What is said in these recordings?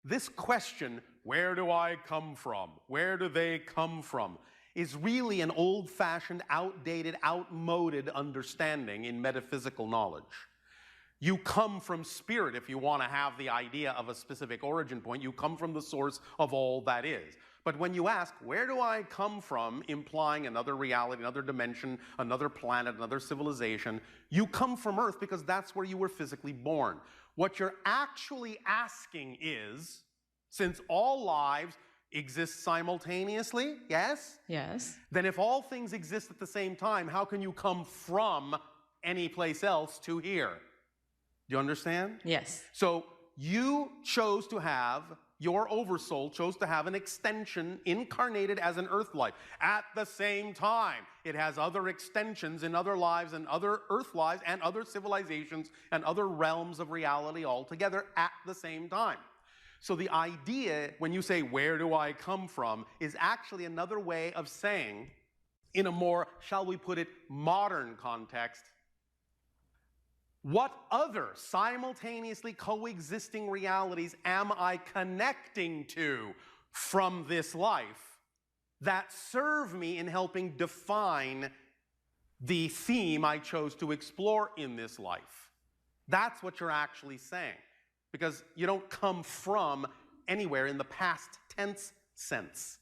this question, where do I come from? Where do they come from? Is really an old-fashioned, outdated, outmoded understanding in metaphysical knowledge. You come from spirit if you want to have the idea of a specific origin point. You come from the source of all that is. But when you ask, where do I come from, implying another reality, another dimension, another planet, another civilization, you come from Earth because that's where you were physically born. What you're actually asking is, since all lives exist simultaneously, yes? Yes. Then if all things exist at the same time, how can you come from any place else to here? Do you understand? Yes. So you chose to have, your oversoul chose to have an extension incarnated as an earth life. At the same time, it has other extensions in other lives and other earth lives and other civilizations and other realms of reality altogether at the same time. So the idea, when you say, where do I come from, is actually another way of saying, in a more, shall we put it, modern context, what other simultaneously coexisting realities am I connecting to from this life that serve me in helping define the theme I chose to explore in this life? That's what you're actually saying. Because you don't come from anywhere in the past tense sense.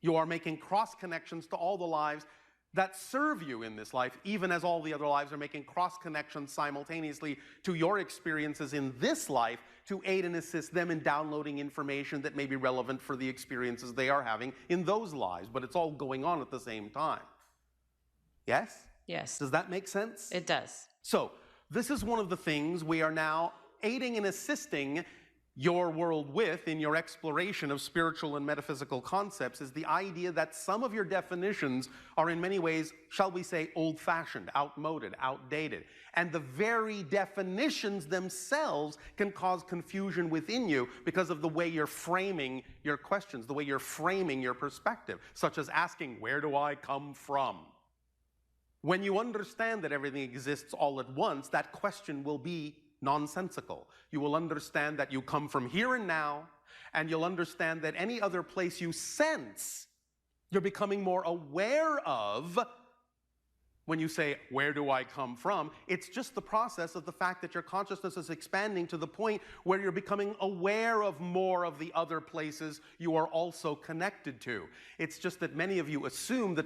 You are making cross connections to all the lives that serve you in this life, even as all the other lives are making cross connections simultaneously to your experiences in this life to aid and assist them in downloading information that may be relevant for the experiences they are having in those lives. But it's all going on at the same time. Yes? Yes. Does that make sense? It does. So, this is one of the things we are now aiding and assisting your world with in your exploration of spiritual and metaphysical concepts, is the idea that some of your definitions are in many ways, shall we say, old-fashioned, outmoded, outdated. And the very definitions themselves can cause confusion within you because of the way you're framing your questions, the way you're framing your perspective, such as asking, where do I come from? When you understand that everything exists all at once, that question will be nonsensical. You will understand that you come from here and now, and you'll understand that any other place you sense, you're becoming more aware of. When you say, where do I come from? It's just the process of the fact that your consciousness is expanding to the point where you're becoming aware of more of the other places you are also connected to. It's just that many of you assume that